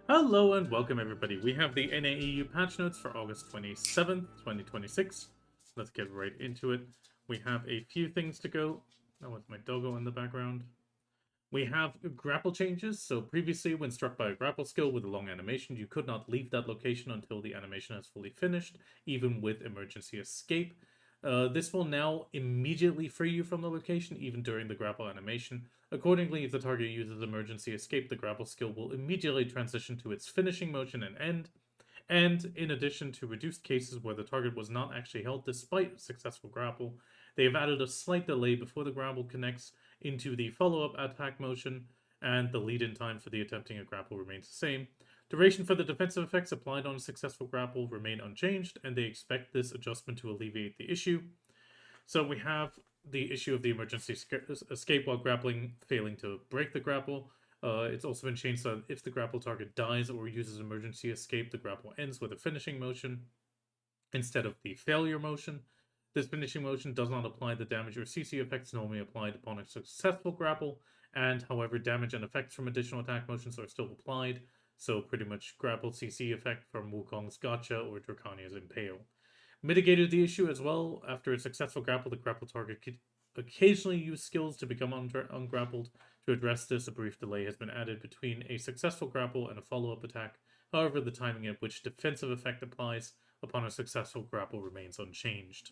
Hello and welcome everybody. We have the NAEU patch notes for August 27th, 2026. Let's get right into it. We have a few things to go. Oh, with my doggo in the background. We have grapple changes. So previously, when struck by a grapple skill with a long animation, you could not leave that location until the animation has fully finished, even with emergency escape. This will now immediately free you from the location, even during the grapple animation. Accordingly, if the target uses emergency escape, the grapple skill will immediately transition to its finishing motion and end. And in addition to reduced cases where the target was not actually held despite successful grapple, they have added a slight delay before the grapple connects into the follow-up attack motion, and the lead-in time for the attempting a grapple remains the same. Duration for the defensive effects applied on a successful grapple remain unchanged, and they expect this adjustment to alleviate the issue. So we have the issue of the emergency escape while grappling, failing to break the grapple. It's also been changed so that if the grapple target dies or uses emergency escape, the grapple ends with a finishing motion instead of the failure motion. This finishing motion does not apply the damage or CC effects normally applied upon a successful grapple, and however, damage and effects from additional attack motions are still applied, so pretty much grapple CC effect from Wukong's Gotcha or Draconia's Impale. Mitigated the issue as well. After a successful grapple, the grapple target could occasionally use skills to become ungrappled. To address this, a brief delay has been added between a successful grapple and a follow-up attack. However, the timing at which defensive effect applies upon a successful grapple remains unchanged.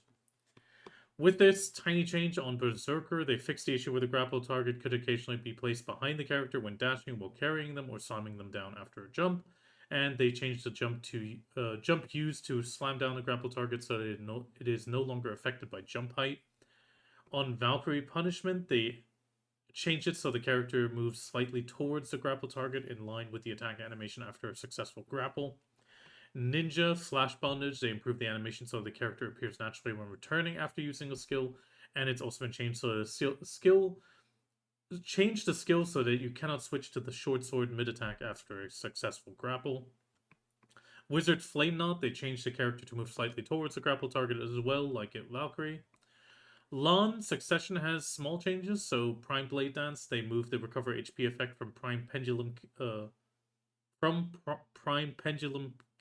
With this tiny change on Berserker, they fixed the issue where the grapple target could occasionally be placed behind the character when dashing while carrying them or slamming them down after a jump. And they changed the jump used to slam down the grapple target so that it is no longer affected by jump height. On Valkyrie punishment, they changed it so the character moves slightly towards the grapple target in line with the attack animation after a successful grapple. Ninja Flash Bondage, they improved the animation so the character appears naturally when returning after using a skill, and it's also been changed so the skill so that you cannot switch to the short sword mid attack after a successful grapple. Wizard Flame Knot, they changed the character to move slightly towards the grapple target as well, like at Valkyrie. Lahn Succession has small changes, so Prime Blade Dance, they moved the recover HP effect from Prime Pendulum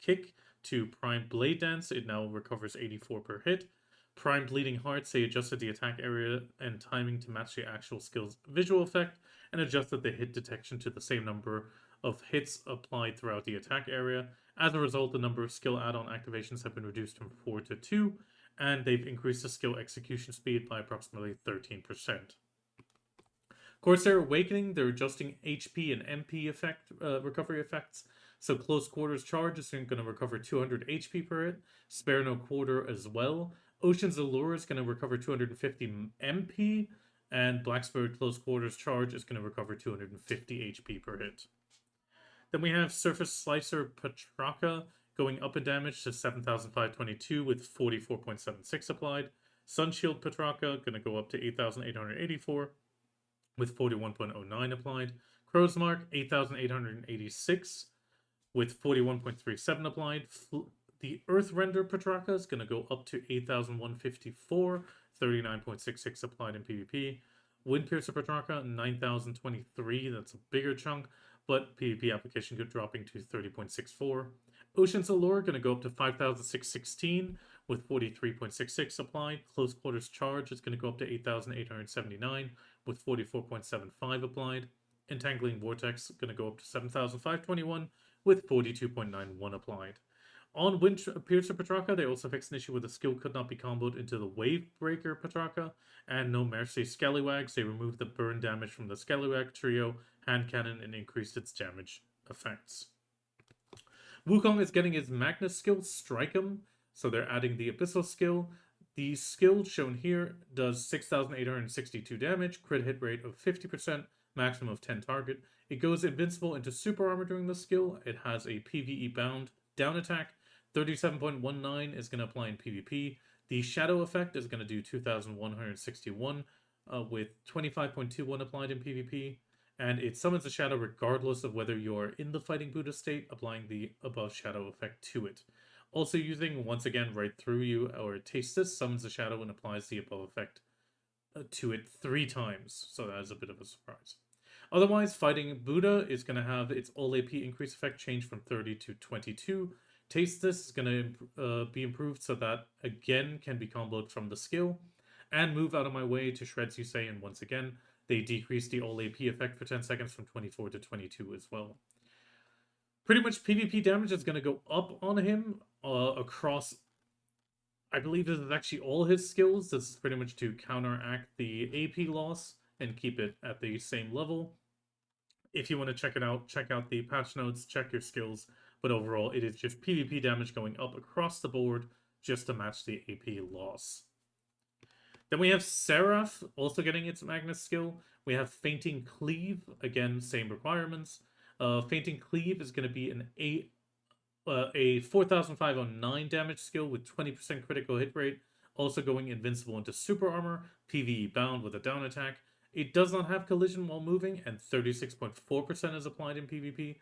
Kick to Prime Blade Dance. It now recovers 84 per hit. Prime Bleeding Hearts, they adjusted the attack area and timing to match the actual skill's visual effect, and adjusted the hit detection to the same number of hits applied throughout the attack area. As a result, the number of skill add-on activations have been reduced from 4 to 2, and they've increased the skill execution speed by approximately 13%. Corsair Awakening, they're adjusting HP and MP recovery effects. So Close Quarters Charge is going to recover 200 HP per hit. Spare No Quarter as well. Ocean's Allure is going to recover 250 MP. And Black Spirit Close Quarters Charge is going to recover 250 HP per hit. Then we have Surface Slicer Petrarca going up in damage to 7,522 with 44.76 applied. Sunshield Petrarca going to go up to 8,884 with 41.09 applied. Crow's Mark 8,886 with 41.37 applied. The Earthrender Petrarca is going to go up to 8,154, 39.66 applied in PvP. Windpiercer Petrarca 9,023, that's a bigger chunk, but PvP application dropping to 30.64. Ocean's Allure going to go up to 5,616 with 43.66 applied. Close Quarters Charge is going to go up to 8,879 with 44.75 applied. Entangling Vortex going to go up to 7,521 with 42.91 applied. On Windpiercer Petrarca, they also fixed an issue where the skill could not be comboed into the Wavebreaker Petrarca, and No Mercy Scallywags. They removed the burn damage from the Scallywag trio hand cannon and increased its damage effects. Wukong is getting his Magnus skill, Strike 'em, so they're adding the Abyssal skill. The skill shown here does 6,862 damage, crit hit rate of 50%, maximum of 10 target. It goes invincible into super armor during the skill. It has a PvE bound down attack. 37.19 is going to apply in PvP. The shadow effect is going to do 2,161 with 25.21 applied in PvP. And it summons a shadow regardless of whether you're in the Fighting Buddha state, applying the above shadow effect to it. Also using, once again, right through you, or taste this, summons a shadow and applies the above effect to it 3 times. So that is a bit of a surprise. Otherwise, fighting Bdo is going to have its all AP increase effect change from 30 to 22. Taste this is going to be improved so that again can be comboed from the skill. And move out of my way to Shreds Yusei, and once again, they decrease the all AP effect for 10 seconds from 24 to 22 as well. Pretty much PvP damage is going to go up on him across, I believe this is actually all his skills. This is pretty much to counteract the AP loss and keep it at the same level. If you want to check it out, check out the patch notes, check your skills. But overall, it is just PvP damage going up across the board just to match the AP loss. Then we have Seraph also getting its Magnus skill. We have Fainting Cleave, again, same requirements. Fainting Cleave is going to be a 4,509 damage skill with 20% critical hit rate, also going invincible into super armor, PvE bound with a down attack. It does not have collision while moving, and 36.4% is applied in PvP.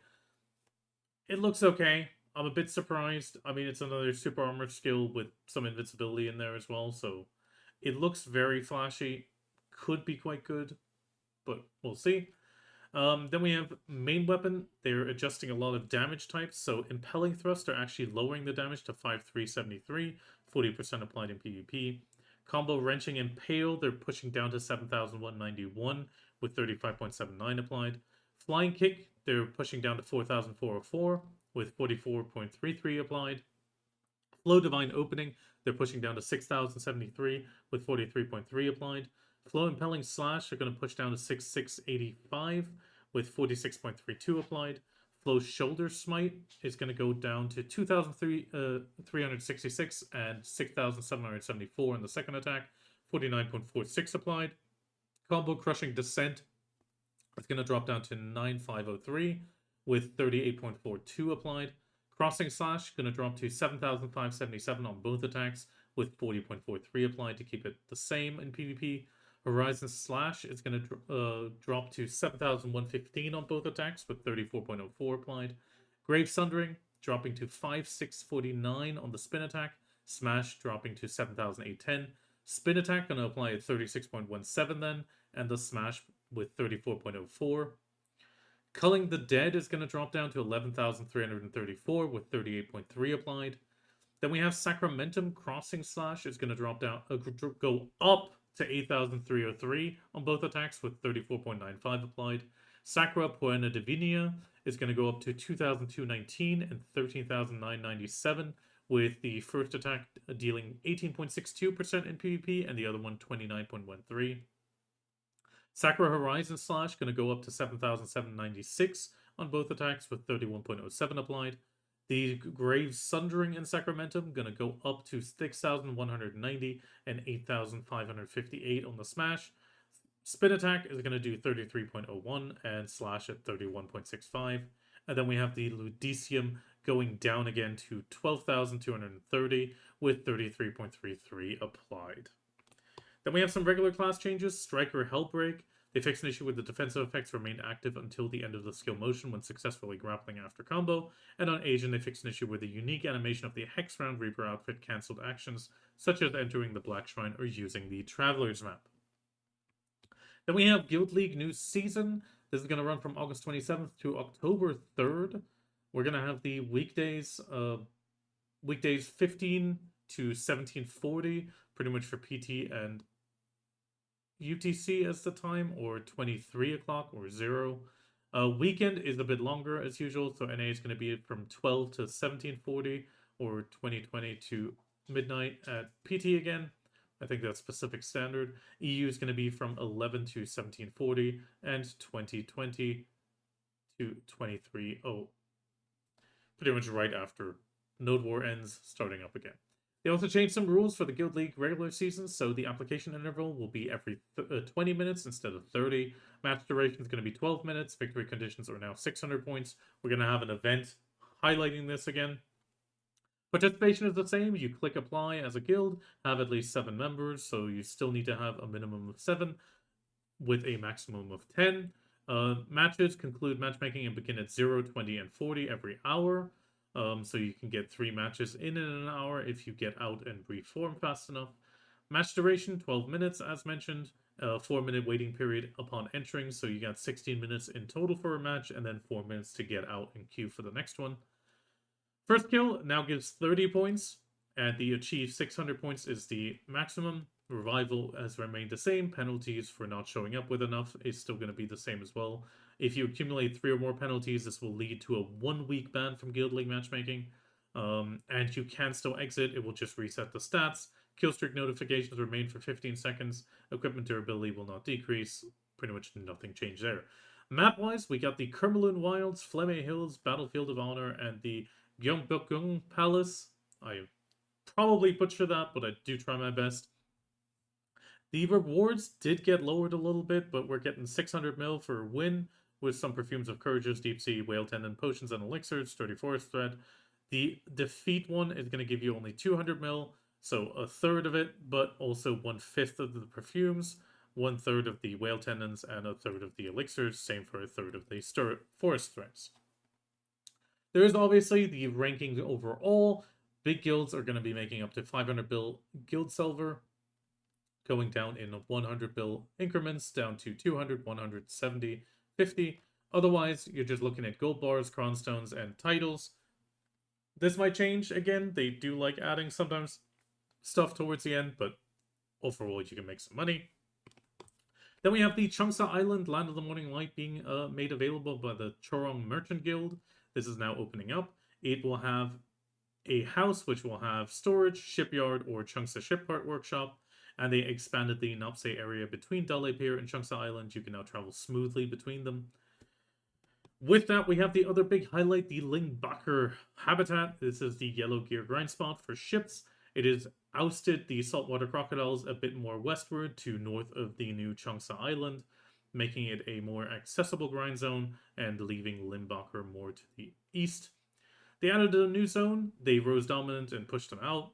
It looks okay. I'm a bit surprised. I mean, it's another super armor skill with some invincibility in there as well, so it looks very flashy. Could be quite good, but we'll see. Then we have main weapon. They're adjusting a lot of damage types. So Impelling Thrust are actually lowering the damage to 5373, 40% applied in PvP. Combo Wrenching Impale, they're pushing down to 7191 with 35.79 applied. Flying Kick, they're pushing down to 4404 with 44.33 applied. Flow Divine Opening, they're pushing down to 6073 with 43.3 applied. Flow Impelling Slash are going to push down to 6685 with 46.32 applied. Flow Shoulder Smite is going to go down to 2366 and 6774 in the second attack, 49.46 applied. Combo Crushing Descent is going to drop down to 9503 with 38.42 applied. Crossing Slash going to drop to 7577 on both attacks with 40.43 applied to keep it the same in PvP. Horizon Slash is going to drop to 7,115 on both attacks with 34.04 applied. Grave Sundering dropping to 5,649 on the spin attack. Smash dropping to 7,810. Spin attack going to apply at 36.17 then, and the smash with 34.04. Culling the Dead is going to drop down to 11,334 with 38.3 applied. Then we have Sacramentum Crossing Slash is going to drop down, go up to 8,303 on both attacks with 34.95 applied. Sacra Poena Divinia is going to go up to 2,219 and 13,997 with the first attack dealing 18.62% in PvP and the other one 29.13. Sacra Horizon Slash going to go up to 7,796 on both attacks with 31.07 applied. The Grave Sundering in Sacramentum going to go up to 6,190 and 8,558 on the smash. Spin attack is going to do 33.01 and slash at 31.65. And then we have the Ludicium going down again to 12,230 with 33.33 applied. Then we have some regular class changes. Striker Hellbreak. They fix an issue where the defensive effects remain active until the end of the skill motion when successfully grappling after combo. And on Asian, they fix an issue where the unique animation of the Hex Round Reaper outfit cancelled actions, such as entering the Black Shrine or using the Traveler's Map. Then we have Guild League New Season. This is going to run from August 27th to October 3rd. We're going to have the weekdays 15 to 1740, pretty much for PT and UTC as the time, or 23 o'clock or 0. Weekend is a bit longer as usual, so NA is going to be from 12 to 1740 or 2020 to midnight at PT again. I think that's Pacific Standard. EU is going to be from 11 to 1740 and 2020 to 23. Oh, pretty much right after Node War ends, starting up again. They also changed some rules for the Guild League regular season, so the application interval will be every 20 minutes instead of 30. Match duration is going to be 12 minutes. Victory conditions are now 600 points. We're going to have an event highlighting this again. Participation is the same. You click apply as a guild, have at least 7 members, so you still need to have a minimum of 7 with a maximum of 10. Matches conclude matchmaking and begin at 0, 20, and 40 every hour. So you can get 3 matches in an hour if you get out and reform fast enough. Match duration, 12 minutes as mentioned, a 4-minute waiting period upon entering, so you got 16 minutes in total for a match, and then 4 minutes to get out and queue for the next one. First kill now gives 30 points, and the achieved 600 points is the maximum. Revival has remained the same. Penalties for not showing up with enough is still going to be the same as well. If you accumulate 3 or more penalties, this will lead to a 1-week ban from Guild League matchmaking. And you can still exit. It will just reset the stats. Killstreak notifications remain for 15 seconds. Equipment durability will not decrease. Pretty much nothing changed there. Map-wise, we got the Kermaloon Wilds, Flemme Hills, Battlefield of Honor, and the Gyeongbokgung Palace. I probably butchered that, but I do try my best. The rewards did get lowered a little bit, but we're getting 600 mil for a win, with some Perfumes of Courages, Deep Sea, Whale Tendon, Potions, and Elixirs, Sturdy Forest Thread. The defeat one is going to give you only 200 mil, so a third of it, but also 1/5 of the Perfumes, 1/3 of the Whale Tendons, and a third of the Elixirs, same for a third of the Forest Threads. There is obviously the ranking overall. Big guilds are going to be making up to 500 bill guild silver, going down in 100 bill increments, down to 200, 170, 50. Otherwise, you're just looking at gold bars, crown stones, and titles. This might change again. They do like adding sometimes stuff towards the end, but overall, you can make some money. Then we have the Cheongsa Island, Land of the Morning Light, being made available by the Chorong Merchant Guild. This is now opening up. It will have a house which will have storage, shipyard, or Cheongsa Shipyard Workshop. And they expanded the Nopse area between Dale Pier and Cheongsa Island. You can now travel smoothly between them. With that, we have the other big highlight, the Linbakyr Habitat. This is the yellow gear grind spot for ships. It has ousted the saltwater crocodiles a bit more westward to north of the new Cheongsa Island, making it a more accessible grind zone and leaving Linbakyr more to the east. They added a new zone. They rose dominant and pushed them out.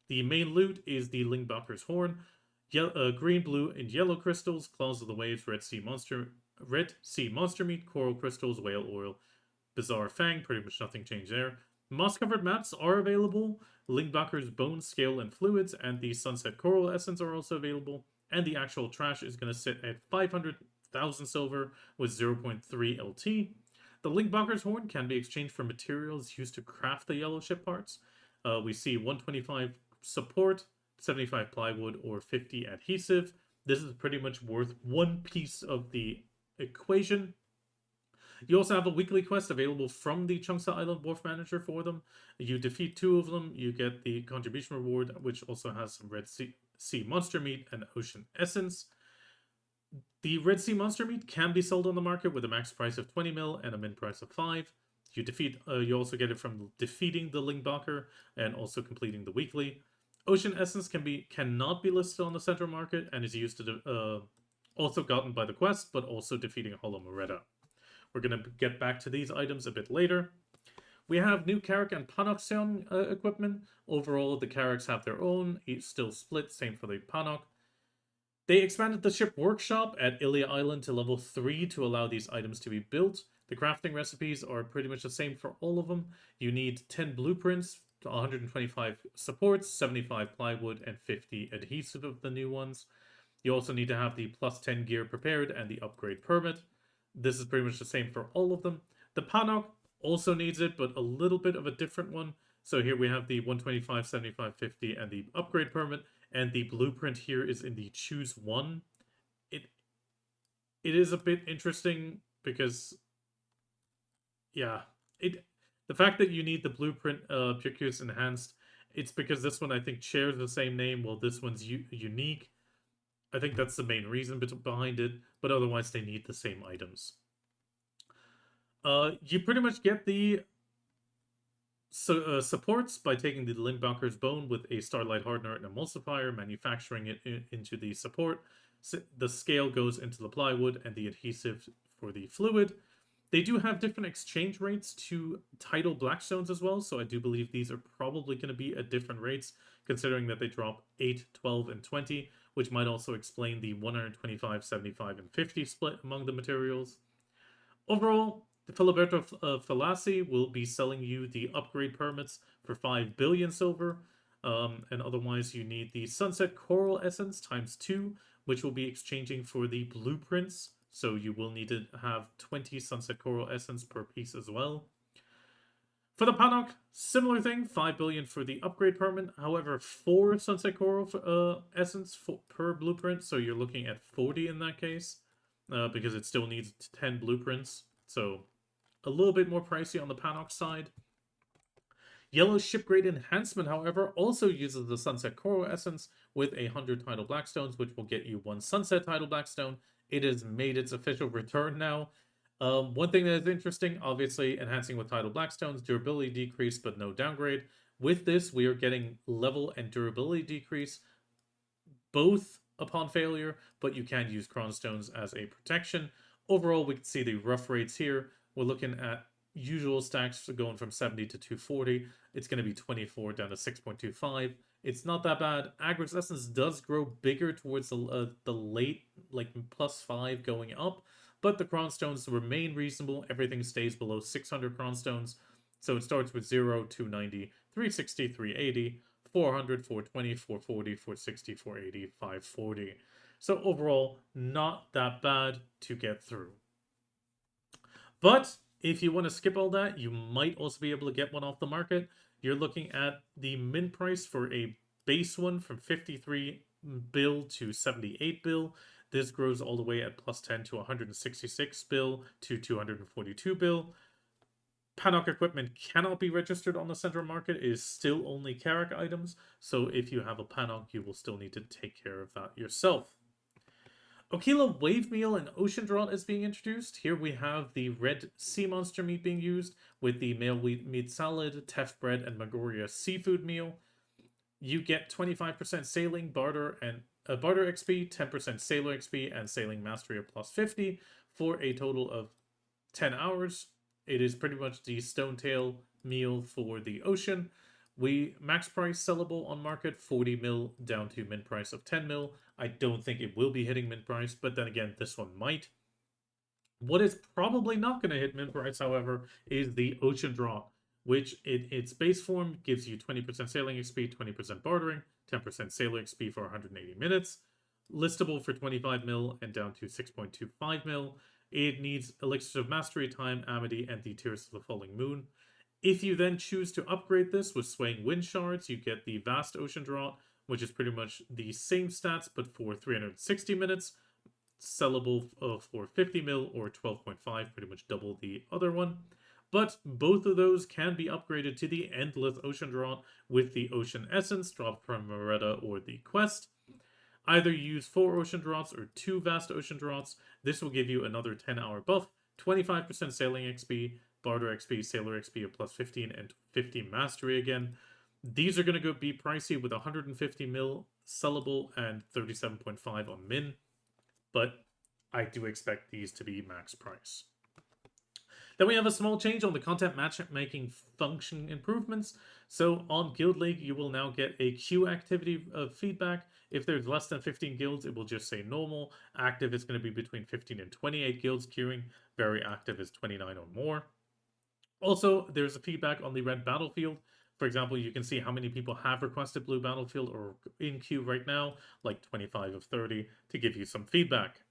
The main loot is the Lingbakyr's Horn, green, blue, and yellow crystals, Claws of the Waves, Red Sea Monster Meat, Coral Crystals, Whale Oil, Bizarre Fang, pretty much nothing changed there. Moss-covered maps are available. Lingbakyr's Bone, Scale, and Fluids, and the Sunset Coral Essence are also available. And the actual trash is going to sit at 500,000 silver with 0.3 LT. The Lingbakyr's Horn can be exchanged for materials used to craft the yellow ship parts. We see 125 support, 75 plywood, or 50 adhesive. This is pretty much worth one piece of the equation. You also have a weekly quest available from the Cheongsa Island Wharf Manager for them. You defeat 2 of them, you get the contribution reward, which also has some Red Sea Monster Meat and Ocean Essence. The Red Sea Monster Meat can be sold on the market with a max price of 20 mil and a min price of 5. You also get it from defeating the Linbakyr and also completing the weekly. Ocean Essence cannot be listed on the central market and is used to also gotten by the quest, but also defeating Hollow Moretta. We're going to get back to these items a bit later. We have new Carrack and Panok equipment. Overall, the Carracks have their own, each still split, same for the Panok. They expanded the ship workshop at Ilya Island to level 3 to allow these items to be built. The crafting recipes are pretty much the same for all of them. You need 10 blueprints, 125 supports, 75 plywood, and 50 adhesive of the new ones. You also need to have the plus 10 gear prepared and the upgrade permit. This is pretty much the same for all of them. The Panok also needs it, but a little bit of a different one. So here we have the 125, 75, 50, and the upgrade permit. And the blueprint here is in the choose one. It is a bit interesting because, yeah, the fact that you need the blueprint Purchase Enhanced, it's because this one I think shares the same name, while this one's unique. I think that's the main reason behind it, but otherwise they need the same items. You pretty much get the supports by taking the Linbakyr's Bone with a Starlight Hardener and Emulsifier, manufacturing it into the support. The scale goes into the plywood and the adhesive for the fluid. They do have different exchange rates to Tidal Blackstones as well, so I do believe these are probably going to be at different rates, considering that they drop 8, 12, and 20, which might also explain the 125, 75, and 50 split among the materials. Overall, the Filiberto Fallacy will be selling you the upgrade permits for 5 billion silver, and otherwise you need the Sunset Coral Essence ×2 which will be exchanging for the blueprints. So you will need to have 20 Sunset Coral Essence per piece as well. For the paddock, similar thing, 5 billion for the upgrade permit. However, 4 Sunset Coral Essence per blueprint, so you're looking at 40 in that case, because it still needs 10 blueprints. So a little bit more pricey on the paddock side. Yellow Shipgrade Enhancement, however, also uses the Sunset Coral Essence with 100 Tidal Blackstones, which will get you 1 Sunset Tidal Blackstone. It has made its official return now. One thing that is interesting, obviously, enhancing with Tidal Blackstones, durability decrease, but no downgrade. With this, we are getting level and durability decrease, both upon failure, but you can use Chronstones as a protection. Overall, we can see the rough rates here. We're looking at usual stacks going from 70 to 240. It's going to be 24 down to 6.25. It's not that bad. Agri's Essence does grow bigger towards the late, like +5 going up, but the Chronstones remain reasonable. Everything stays below 600 Chronstones. So it starts with 0, 290, 360, 380, 400, 420, 440, 460, 480, 540. So overall, not that bad to get through. But if you want to skip all that, you might also be able to get one off the market. You're looking at the mint price for a base one from 53 bill to 78 bill. This grows all the way at +10 to 166 bill to 242 bill. Paddock equipment cannot be registered on the central market. It is still only Carrack items. So if you have a paddock, you will still need to take care of that yourself. Okila Wave Meal and Ocean Draught is being introduced. Here we have the red sea monster meat being used with the male wheat meat salad, teff bread, and Magoria seafood meal. You get 25% sailing, barter, and barter XP, 10% sailor XP, and sailing mastery of +50 for a total of 10 hours. It is pretty much the Stonetail meal for the ocean. We max price sellable on market 40 mil down to mint price of 10 mil. I don't think it will be hitting mint price, but then again, this one might. What is probably not going to hit mint price, however, is the Ocean Draught, which its base form gives you 20% sailing XP, 20% bartering, 10% sailor XP for 180 minutes. Listable for 25 mil and down to 6.25 mil. It needs Elixirs of Mastery, Time, Amity, and the Tears of the Falling Moon. If you then choose to upgrade this with Swaying Wind Shards, you get the Vast Ocean Draught, which is pretty much the same stats, but for 360 minutes. Sellable for 50 mil or 12.5, pretty much double the other one. But both of those can be upgraded to the Endless Ocean Draught with the Ocean Essence, dropped from Moretta or the Quest. Either use 4 Ocean Draughts or 2 Vast Ocean Draughts. This will give you another 10-hour buff, 25% Sailing XP, Barter XP, Sailor XP of +15, and 50 Mastery again. These are going to be pricey with 150 mil sellable and 37.5 on min, but I do expect these to be max price. Then we have a small change on the content matchmaking function improvements. So on Guild League, you will now get a queue activity feedback. If there's less than 15 guilds, it will just say normal. Active is going to be between 15 and 28 guilds queuing. Very active is 29 or more. Also, there's a feedback on the red battlefield. For example, you can see how many people have requested blue battlefield or in queue right now, like 25 of 30, to give you some feedback.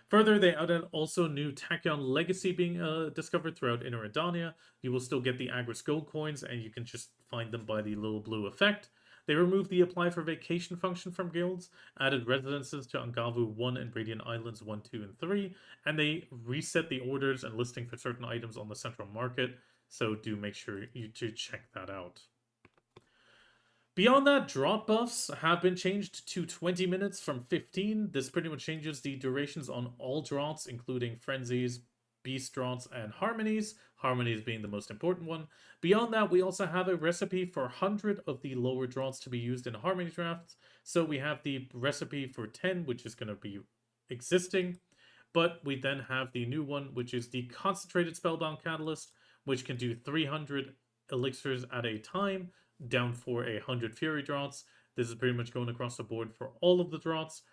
Further, they added also new Tachyon Legacy being discovered throughout Inner Edania. You will still get the Agris Gold coins, and you can just find them by the little blue effect. They removed the Apply for Vacation function from guilds, added residences to Angavu 1 and Radiant Islands 1, 2, and 3, and they reset the orders and listing for certain items on the central market, so do make sure you to check that out. Beyond that, draught buffs have been changed to 20 minutes from 15. This pretty much changes the durations on all draughts, including frenzies, beast draughts, and harmonies. Harmonies being the most important one. Beyond that, we also have a recipe for 100 of the lower draughts to be used in harmony drafts. So we have the recipe for 10, which is going to be existing. But we then have the new one, which is the Concentrated Spellbound Catalyst, which can do 300 elixirs at a time, down for 100 Fury Draughts. This is pretty much going across the board for all of the draughts.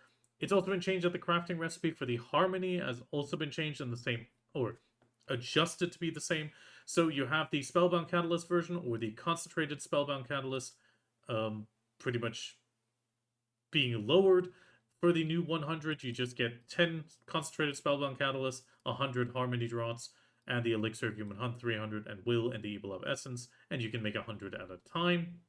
It's also been changed that the crafting recipe for the Harmony has also been changed in the same, or adjusted to be the same. So you have the Spellbound Catalyst version or the Concentrated Spellbound Catalyst pretty much being lowered For the new 100, you just get 10 Concentrated Spellbound Catalyst, 100 Harmony Draughts, and the Elixir of Human Hunt 300, and Will and the Evil of Essence, and you can make 100 at a time.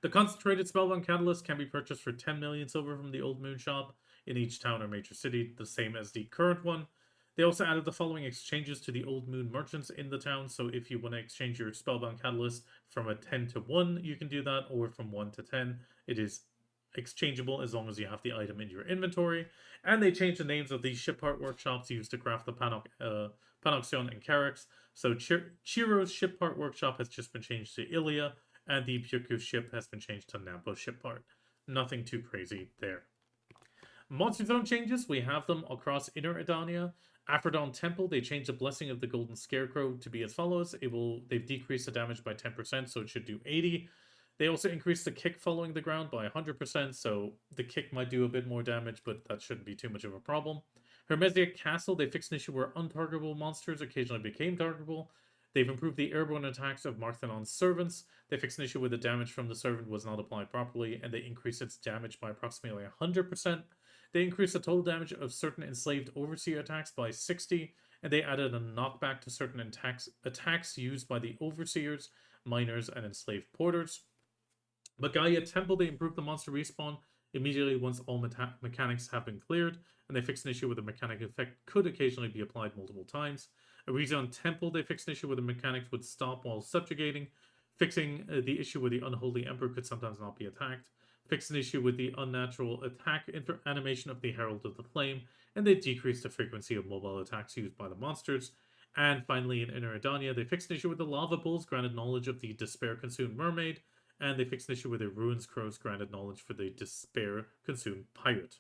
The Concentrated Spellbound Catalyst can be purchased for 10 million silver from the Old Moon shop in each town or major city, the same as the current one. They also added the following exchanges to the Old Moon merchants in the town, so if you want to exchange your Spellbound Catalyst from a 10 to 1, you can do that, or from 1 to 10. It is exchangeable as long as you have the item in your inventory. And they changed the names of the ship part workshops used to craft the Panoxion and Carex. So Chiro's ship part workshop has just been changed to Ilia, and the Pyoku ship has been changed to Nampo ship part. Nothing too crazy there. Monster Zone changes, we have them across Inner Edania. Aphrodon Temple, they changed the Blessing of the Golden Scarecrow to be as follows. They've decreased the damage by 10%, so it should do 80. They also increased the kick following the ground by 100%, so the kick might do a bit more damage, but that shouldn't be too much of a problem. Hermesia Castle, they fixed an issue where untargetable monsters occasionally became targetable. They've improved the airborne attacks of Marthanon's servants. They fixed an issue where the damage from the servant was not applied properly, and they increased its damage by approximately 100%. They increased the total damage of certain enslaved overseer attacks by 60, and they added a knockback to certain attacks used by the overseers, miners, and enslaved porters. Magaya Temple, they improved the monster respawn immediately once all mechanics have been cleared, and they fixed an issue where the mechanic effect could occasionally be applied multiple times. Arizion Temple, they fixed an issue where the mechanics would stop while subjugating, fixing the issue where the Unholy Emperor could sometimes not be attacked, fixed an issue with the unnatural attack animation of the Herald of the Flame, and they decreased the frequency of mobile attacks used by the monsters. And finally, in Inner Edania, they fixed an issue with the Lava Bulls, granted knowledge of the Despair-consumed Mermaid, and they fixed an issue with the Ruins Crows, granted knowledge for the Despair-consumed Pirate.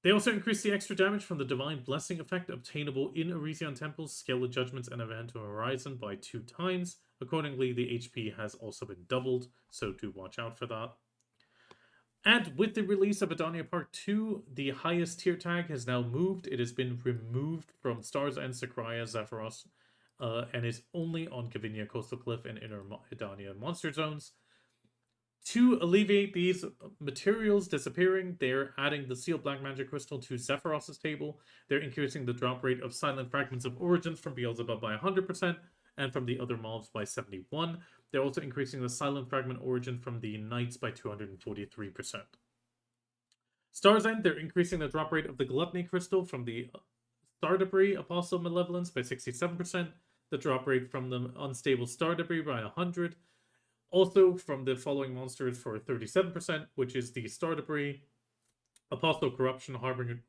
They also increased the extra damage from the Divine Blessing effect obtainable in Arizion Temple's Scale of Judgments and Evento Horizon by 2 times. Accordingly, the HP has also been doubled, so do watch out for that. And with the release of Edania Part 2, the highest tier tag has now moved. It has been removed from Stars End, Sakraya, Zephyros, and is only on Gavinia, Coastal Cliff, and Inner Edania monster zones. To alleviate these materials disappearing, they're adding the Sealed Black Magic Crystal to Zephyros' table. They're increasing the drop rate of Silent Fragments of Origins from Beelzebub by 100%, and from the other mobs by 71%. They're also increasing the Silent Fragment Origin from the Knights by 243%. Star's End, they're increasing the drop rate of the Gluttony Crystal from the Star Debris Apostle Malevolence by 67%, the drop rate from the Unstable Star Debris by 100%, also from the following monsters for 37%, which is the Star Debris, Apostle Corruption, Harbinger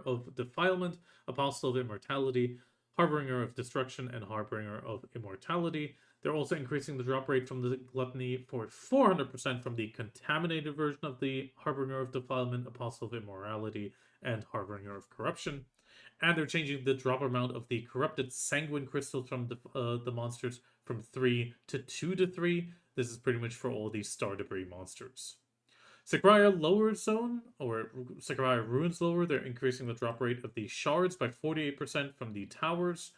of Defilement, Apostle of Immortality, Harbinger of Destruction, and Harbinger of Immortality. They're also increasing the drop rate from the Gluttony for 400% from the contaminated version of the Harbinger of Defilement, Apostle of Immorality, and Harbinger of Corruption. And they're changing the drop amount of the Corrupted Sanguine Crystals from the monsters from 3 to 2 to 3. This is pretty much for all these Star Debris monsters. Sakraya Lower Zone, or Sakraya Ruins Lower, they're increasing the drop rate of the Shards by 48% from the Towers.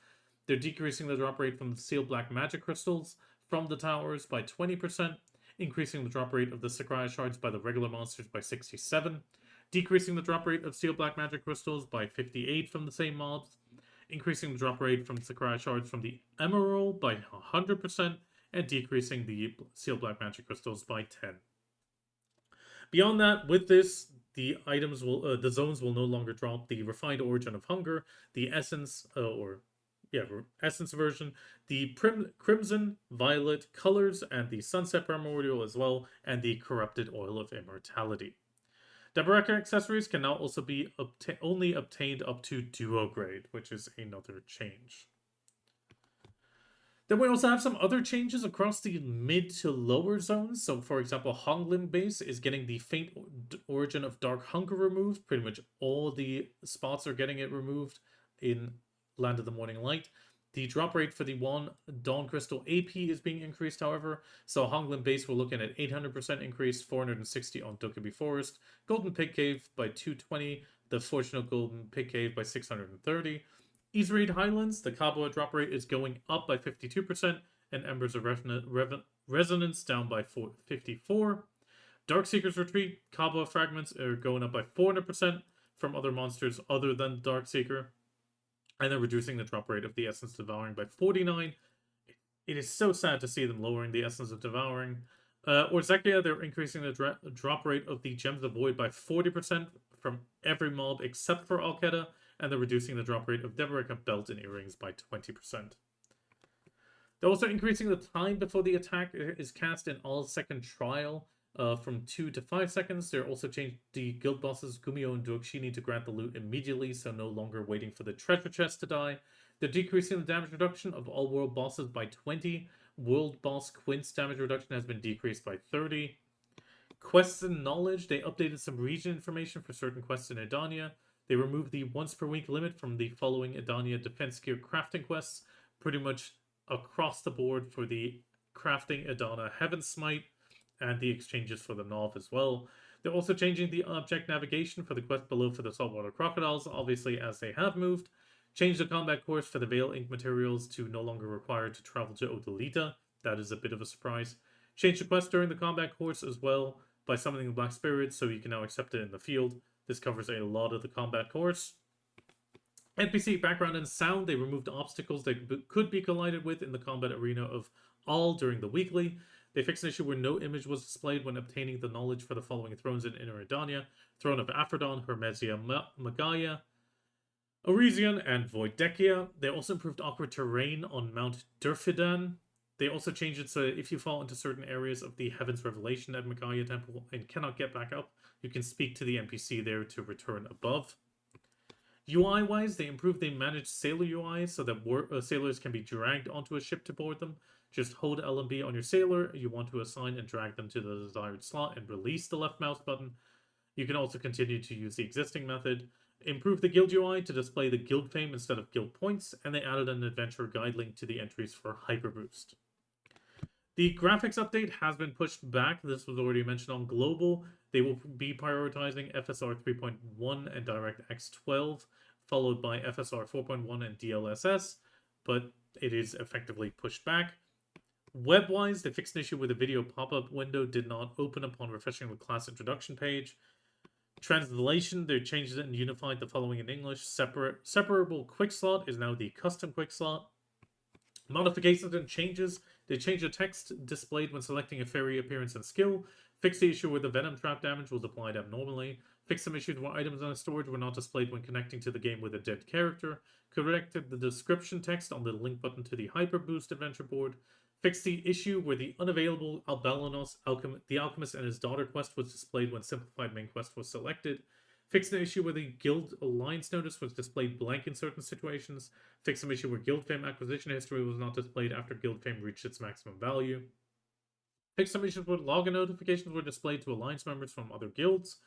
They're decreasing the drop rate from the Sealed Black Magic Crystals from the Towers by 20%, increasing the drop rate of the Sakraya Shards by the regular monsters by 67%, decreasing the drop rate of Sealed Black Magic Crystals by 58% from the same mobs, increasing the drop rate from Sakraya Shards from the Emerald by 100%, and decreasing the Sealed Black Magic Crystals by 10%. Beyond that, with this, the zones will no longer drop the Refined Origin of Hunger, the Essence, Essence version, the Crimson, Violet colors, and the Sunset Primordial as well, and the Corrupted Oil of Immortality. Dabaraka accessories can now also be only obtained up to Duo grade, which is another change. Then we also have some other changes across the mid to lower zones. So, for example, Honglin base is getting the Faint Origin of Dark Hunger removed. Pretty much all the spots are getting it removed in Land of the Morning Light. The drop rate for the one Dawn Crystal AP is being increased, however. So Honglin base, we're looking at 800% increase, 460 on Dokkaebi Forest. Golden Pig Cave by 220, the Fortune of Golden Pig Cave by 630. Easereed Highlands, the Kabua drop rate is going up by 52%, and Embers of Resonance down by 54%. Darkseeker's Retreat, Kaba fragments are going up by 400% from other monsters other than Darkseeker. And they're reducing the drop rate of the Essence Devouring by 49. It is so sad to see them lowering the Essence of Devouring. Orzekia, they're increasing the drop rate of the Gems of Void by 40% from every mob except for Alkeda, and they're reducing the drop rate of Deboreka Belt and Earrings by 20%. They're also increasing the time before the attack is cast in all second trial from 2 to 5 seconds. They're also changed the guild bosses Gumio and Duokshini to grant the loot immediately, so no longer waiting for the treasure chest to die. They're decreasing the damage reduction of all world bosses by 20. World boss Quint's damage reduction has been decreased by 30. Quests and knowledge, they updated some region information for certain quests in Edania. They removed the once per week limit from the following Edania defense gear crafting quests, pretty much across the board for the crafting Edana Heaven Smite and the exchanges for the Nov as well. They're also changing the object navigation for the quest below for the saltwater crocodiles, obviously as they have moved. Change the combat course for the Veil Ink materials to no longer required to travel to Odalita. That is a bit of a surprise. Change the quest during the combat course as well by summoning the Black Spirit, so you can now accept it in the field. This covers a lot of the combat course. NPC Background and Sound, they removed obstacles that could be collided with in the combat arena of all during the weekly. They fixed an issue where no image was displayed when obtaining the knowledge for the following thrones in Inner Edania: Throne of Aphrodon, Hermesia Magaya, Oresian, and Voidekia. They also improved awkward terrain on Mount Durfidan. They also changed it so that if you fall into certain areas of the Heaven's Revelation at Magaya Temple and cannot get back up, you can speak to the NPC there to return above. UI-wise, they improved the managed sailor UI so that sailors can be dragged onto a ship to board them. Just hold LMB on your sailor you want to assign and drag them to the desired slot and release the left mouse button. You can also continue to use the existing method. Improve the guild UI to display the guild fame instead of guild points, and they added an adventure guide link to the entries for Hyper Boost. The graphics update has been pushed back. This was already mentioned on Global. They will be prioritizing FSR 3.1 and DirectX 12, followed by FSR 4.1 and DLSS, but it is effectively pushed back. Web-wise, they fixed an issue where the video pop-up window did not open upon refreshing the class introduction page. Translation, they changed it and unified the following in English. Separable quick slot is now the custom quick slot. Modifications and changes, they changed the text displayed when selecting a fairy appearance and skill. Fixed the issue where the venom trap damage was applied abnormally. Fixed some issues where items on storage were not displayed when connecting to the game with a dead character. Corrected the description text on the link button to the Hyper Boost adventure board. Fixed the issue where the unavailable Albalanos, the Alchemist and his daughter quest was displayed when Simplified Main Quest was selected. Fixed an issue where the Guild Alliance notice was displayed blank in certain situations. Fixed some issue where Guild Fame acquisition history was not displayed after Guild Fame reached its maximum value. Fixed some issues where login notifications were displayed to Alliance members from other guilds.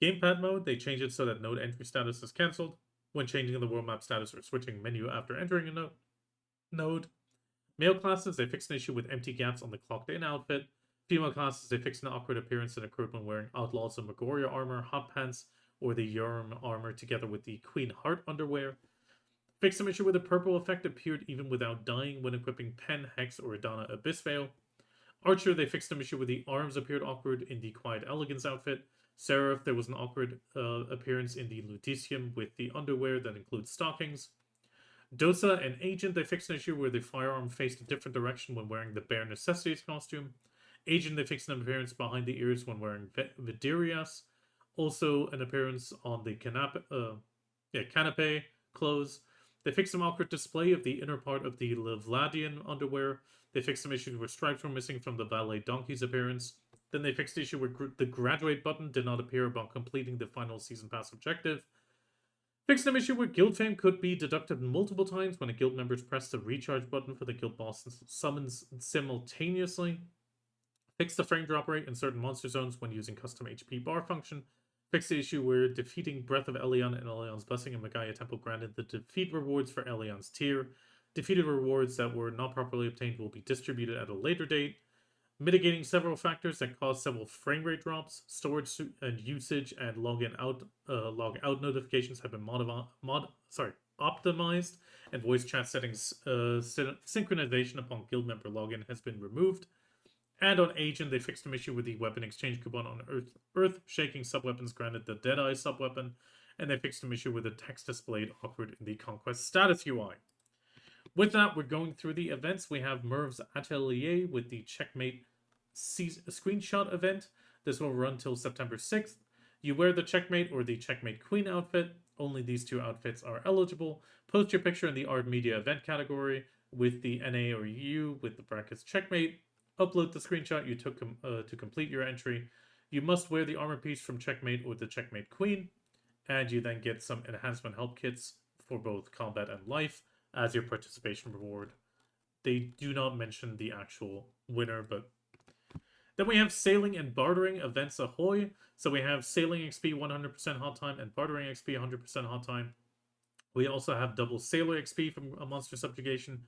Gamepad mode, they changed it so that node entry status is cancelled when changing the world map status or switching menu after entering a node. Male classes, they fixed an issue with empty gaps on the clocked-in outfit. Female classes, they fixed an awkward appearance that occurred when wearing Outlaws of Magoria armor, hot pants, or the Yurm armor together with the Queen Heart underwear. Fixed some issue where the purple effect appeared even without dying when equipping Pen, Hex, or Edana Abyss Veil. Archer, they fixed some issue where the arms appeared awkward in the Quiet Elegance outfit. Seraph, there was an awkward appearance in the Ludicium with the underwear that includes stockings. Dosa and Agent, they fixed an issue where the firearm faced a different direction when wearing the Bare Necessities costume. Agent, they fixed an appearance behind the ears when wearing Vidirias. Also an appearance on the canapé clothes. They fixed some awkward display of the inner part of the Levladian underwear. They fixed some issues where stripes were missing from the Valet Donkey's appearance. Then they fixed the issue where the graduate button did not appear upon completing the final season pass objective. Fixed an issue where guild fame could be deducted multiple times when a guild members press the recharge button for the guild boss summons simultaneously. Fixed the frame drop rate in certain monster zones when using custom HP bar function. Fixed the issue where defeating Breath of Elion and Elion's Blessing in Magaya Temple granted the defeat rewards for Elion's tier. Defeated rewards that were not properly obtained will be distributed at a later date. Mitigating several factors that cause several frame rate drops, storage and usage, and log out notifications have been optimized, and voice chat settings synchronization upon guild member login has been removed. And on Agent, they fixed an issue with the weapon exchange coupon on Earth-shaking sub-weapons granted the Deadeye sub-weapon, and they fixed an issue with the text displayed awkward in the Conquest status UI. With that, we're going through the events. We have Merv's Atelier with the Checkmate screenshot event. This will run till September 6th. You wear the Checkmate or the Checkmate Queen outfit. Only these two outfits are eligible. Post your picture in the Art Media event category with the NA or EU with the brackets Checkmate. Upload the screenshot you took to complete your entry. You must wear the armor piece from Checkmate or the Checkmate Queen. And you then get some enhancement help kits for both combat and life as your participation reward. They do not mention the actual winner, but... Then we have Sailing and Bartering events ahoy. So we have Sailing XP 100% hot time and Bartering XP 100% hot time. We also have double Sailor XP from a Monster Subjugation.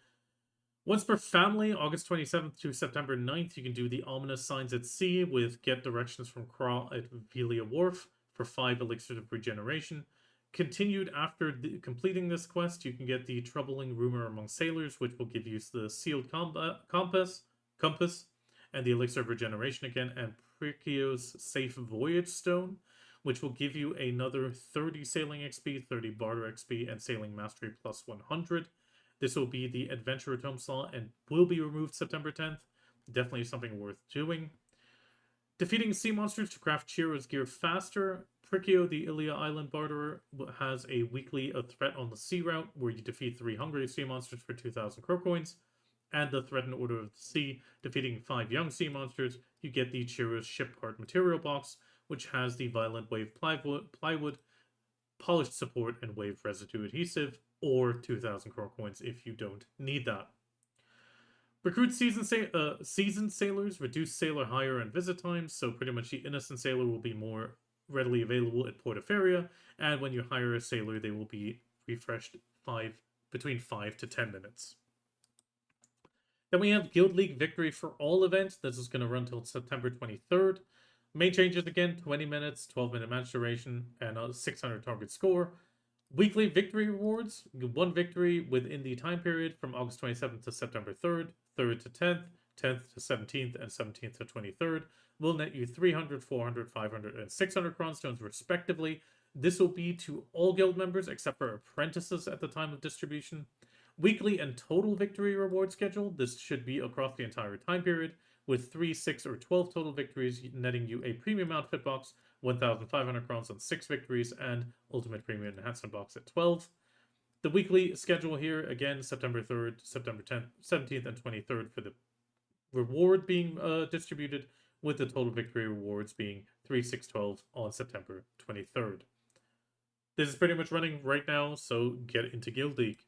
Once per family, August 27th to September 9th, you can do the Ominous Signs at Sea with Get Directions from Kra at Velia Wharf for 5 Elixirs of Regeneration. Continued after completing this quest, you can get the Troubling Rumor Among Sailors, which will give you the Sealed Compass, and the Elixir of Regeneration again, and Prikio's Safe Voyage Stone, which will give you another 30 Sailing XP, 30 Barter XP, and Sailing Mastery plus 100. This will be the Adventurer Tome slot and will be removed September 10th. Definitely something worth doing. Defeating sea monsters to craft Chiro's gear faster. Prikio, the Ilia Island Barterer, has a weekly threat on the sea route where you defeat 3 hungry sea monsters for 2,000 crow coins. And the Threatened Order of the Sea, defeating 5 young sea monsters, you get the Chiro's Ship Part Material Box, which has the Violent Wave plywood, Polished Support, and Wave Residue Adhesive, or 2,000 crow coins if you don't need that. Recruit seasoned sailors, reduce sailor hire and visit times, so pretty much the innocent sailor will be more readily available at Port of Feria, and when you hire a sailor, they will be refreshed between 5 to 10 minutes. Then we have Guild League Victory for All event. This is going to run till September 23rd. Main changes again, 20 minutes, 12-minute match duration, and a 600 target score. Weekly victory rewards, 1 victory within the time period from August 27th to September 3rd, 3rd to 10th, 10th to 17th, and 17th to 23rd. Will net you 300, 400, 500, and 600 Cron Stones respectively. This will be to all guild members except for apprentices at the time of distribution. Weekly and total victory reward schedule. This should be across the entire time period, with 3, 6, or 12 total victories, netting you a premium outfit box, 1,500 crowns on 6 victories, and ultimate premium enhancement box at 12. The weekly schedule here, again, September 3rd, September 10th, 17th, and 23rd for the reward being distributed, with the total victory rewards being 3, 6, 12 on September 23rd. This is pretty much running right now, so get into Guild League.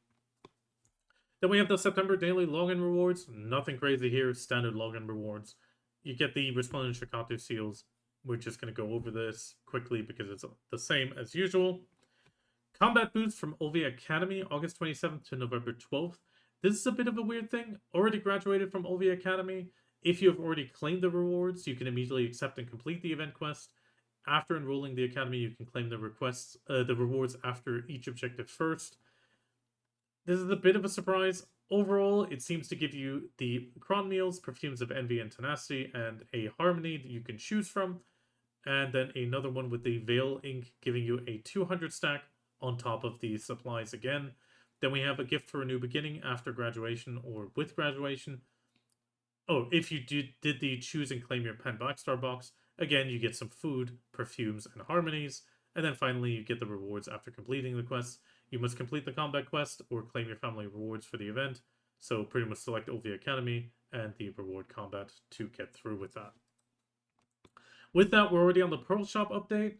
Then we have the September daily login rewards. Nothing crazy here, standard login rewards. You get the Resplendent Shikatu seals. We're just going to go over this quickly because it's the same as usual. Combat boost from Olvia Academy, August 27th to November 12th. This is a bit of a weird thing. Already graduated from Olvia Academy. If you have already claimed the rewards, you can immediately accept and complete the event quest. After enrolling the Academy, you can claim the rewards after each objective first. This is a bit of a surprise. Overall, it seems to give you the Cron Meals, Perfumes of Envy and Tenacity, and a Harmony that you can choose from. And then another one with the Veil Ink, giving you a 200 stack on top of the supplies again. Then we have a Gift for a New Beginning after graduation or with graduation. Oh, if you did the Choose and Claim Your Pen Blackstar box, again, you get some food, perfumes, and harmonies. And then finally, you get the rewards after completing the quest. You must complete the combat quest or claim your family rewards for the event. So pretty much select Olvia Academy and the reward combat to get through with that. With that, we're already on the Pearl Shop update.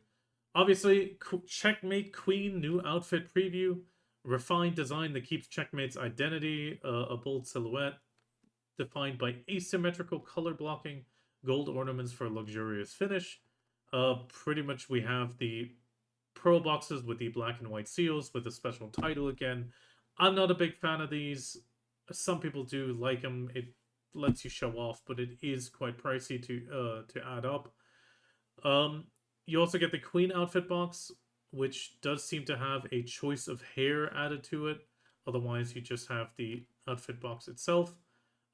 Obviously, Checkmate Queen new outfit preview. Refined design that keeps Checkmate's identity, a bold silhouette, defined by asymmetrical color blocking, gold ornaments for a luxurious finish. Pretty much we have the pearl boxes with the black and white seals with a special title again. I'm not a big fan of these. Some people do like them. It lets you show off, but it is quite pricey to add up. You also get the Queen outfit box, which does seem to have a choice of hair added to it. Otherwise, you just have the outfit box itself.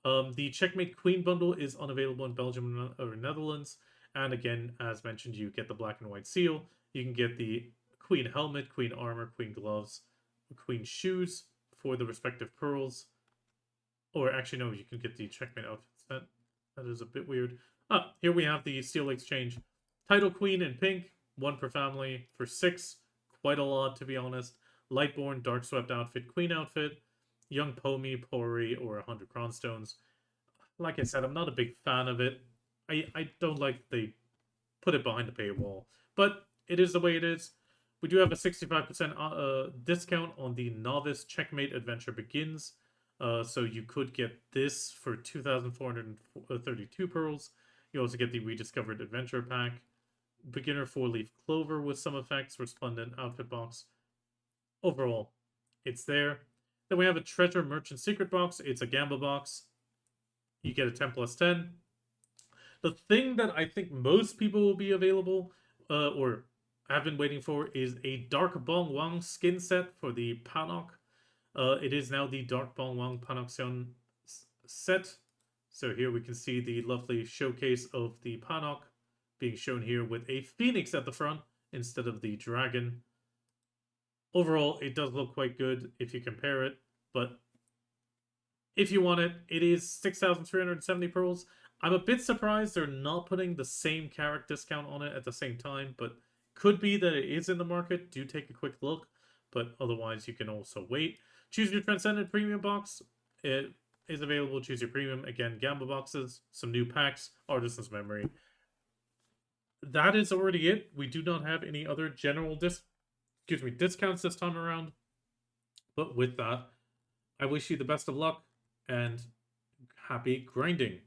The Checkmate Queen bundle is unavailable in Belgium or Netherlands. And again, as mentioned, you get the black and white seal. You can get the Queen helmet, Queen armor, Queen gloves, Queen shoes for the respective pearls. Or actually, no, you can get the Checkmate outfit set. That is a bit weird. Here we have the Steel Exchange. Title Queen in pink, 1 per family for 6. Quite a lot, to be honest. Lightborn, Dark Swept outfit, Queen outfit. Young Pomi, Pori, or 100 Cronstones. Like I said, I'm not a big fan of it. I don't like they put it behind the paywall. But it is the way it is. We do have a 65% discount on the Novice Checkmate Adventure Begins. So you could get this for 2,432 pearls. You also get the Rediscovered Adventure Pack. Beginner 4-leaf Clover with some effects. Resplendent Outfit Box. Overall, it's there. Then we have a Treasure Merchant Secret Box. It's a Gamba box. You get a 10+10. The thing that I think most people will be available, or have been waiting for, is a Dark Bong Wang skin set for the Panok. It is now the Dark Bong Wang Panoxion set. So here we can see the lovely showcase of the Panok being shown here with a phoenix at the front instead of the dragon. Overall, it does look quite good if you compare it, but if you want it, it is 6,370 pearls. I'm a bit surprised they're not putting the same carrot discount on it at the same time, but could be that it is in the market. Do take a quick look, but otherwise you can also wait. Choose your Transcendent Premium box. It is available. Choose your Premium. Again, Gamba boxes, some new packs, Artisan's Memory. That is already it. We do not have any other general discounts this time around. But with that, I wish you the best of luck and happy grinding.